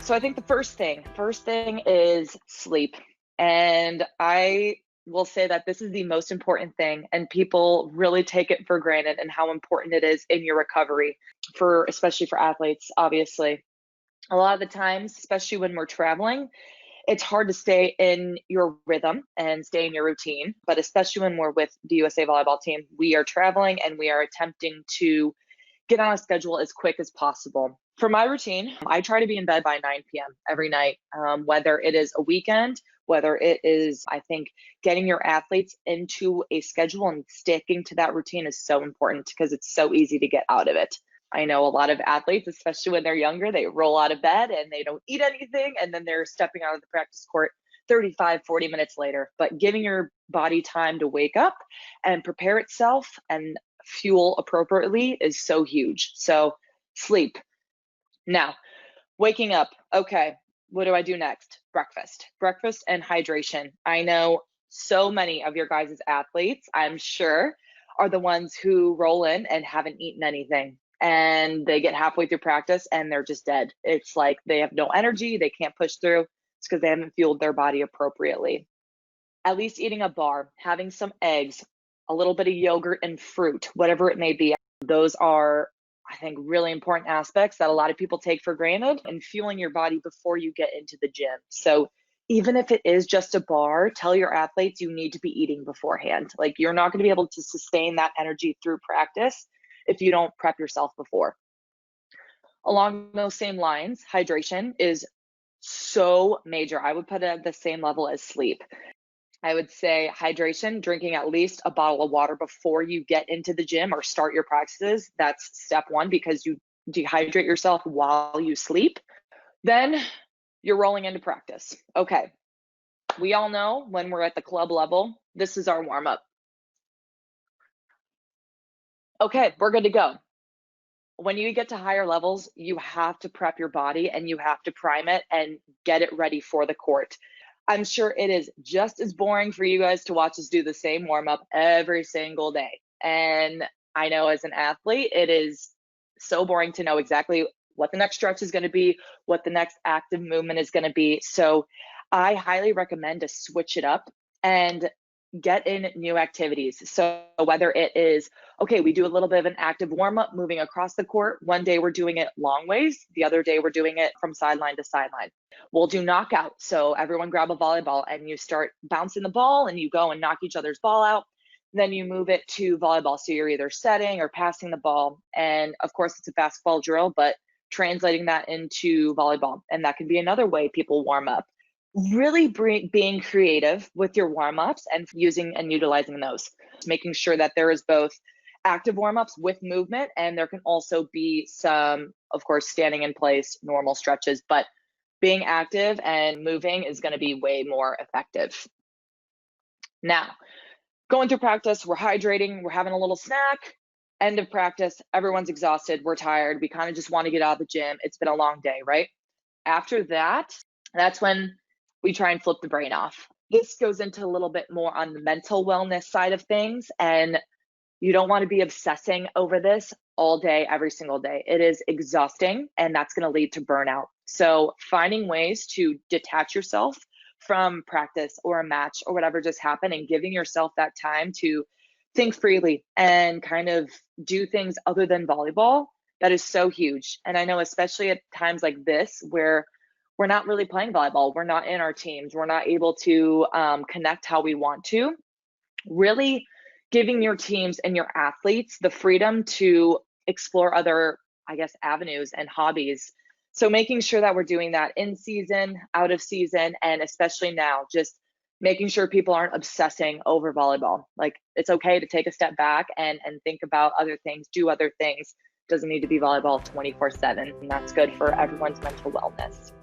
So I think the first thing is sleep. And I will say that this is the most important thing, and people really take it for granted and how important it is in your recovery for, especially for athletes, obviously. A lot of the times, especially when we're traveling, it's hard to stay in your rhythm and stay in your routine. But especially when we're with the USA volleyball team, we are traveling and we are attempting to get on a schedule as quick as possible. For my routine, I try to be in bed by 9 p.m. every night, whether it is a weekend, whether it is, I think, getting your athletes into a schedule and sticking to that routine is so important because it's so easy to get out of it. I know a lot of athletes, especially when they're younger, they roll out of bed and they don't eat anything, and then they're stepping out of the practice court 35, 40 minutes later. But giving your body time to wake up and prepare itself and fuel appropriately is so huge. So sleep. Now, waking up. Okay, what do I do next? Breakfast and hydration. I know so many of your guys' athletes, I'm sure, are the ones who roll in and haven't eaten anything. And they get halfway through practice and they're just dead. It's like they have no energy, they can't push through. It's because they haven't fueled their body appropriately. At least eating a bar, having some eggs, a little bit of yogurt and fruit, whatever it may be. Those are, I think, really important aspects that a lot of people take for granted, and fueling your body before you get into the gym. So even if it is just a bar, tell your athletes you need to be eating beforehand. Like, you're not going to be able to sustain that energy through practice if you don't prep yourself before. Along those same lines, hydration is so major. I would put it at the same level as sleep. I would say hydration, drinking at least a bottle of water before you get into the gym or start your practices. That's step one, because you dehydrate yourself while you sleep. Then you're rolling into practice. Okay, we all know when we're at the club level, this is our warm up. Okay, we're good to go. When you get to higher levels, you have to prep your body and you have to prime it and get it ready for the court. I'm sure it is just as boring for you guys to watch us do the same warm up every single day. And I know as an athlete, it is so boring to know exactly what the next stretch is going to be, what the next active movement is going to be. So I highly recommend to switch it up and get in new activities. So whether it is, okay, we do a little bit of an active warm up moving across the court. One day we're doing it long ways. The other day we're doing it from sideline to sideline. We'll do knockout. So everyone grab a volleyball and you start bouncing the ball and you go and knock each other's ball out. Then you move it to volleyball. So you're either setting or passing the ball. And of course it's a basketball drill, but translating that into volleyball. And that can be another way people warm up. Really being creative with your warm-ups and using and utilizing those, making sure that there is both active warm-ups with movement, and there can also be some, of course, standing in place, normal stretches, but being active and moving is going to be way more effective. Now, going through practice, we're hydrating, we're having a little snack. End of practice, everyone's exhausted, we're tired, we kind of just want to get out of the gym. It's been a long day, right? After that, that's when we try and flip the brain off. This goes into a little bit more on the mental wellness side of things, and you don't want to be obsessing over this all day, every single day. It is exhausting, and that's going to lead to burnout. So finding ways to detach yourself from practice or a match or whatever just happened, and giving yourself that time to think freely and kind of do things other than volleyball, that is so huge. And I know especially at times like this where we're not really playing volleyball, we're not in our teams, we're not able to connect how we want to, really giving your teams and your athletes the freedom to explore other, I guess, avenues and hobbies. So making sure that we're doing that in season, out of season, and especially now, just making sure people aren't obsessing over volleyball. Like, it's okay to take a step back and think about other things, do other things. Doesn't need to be volleyball 24/7, and that's good for everyone's mental wellness.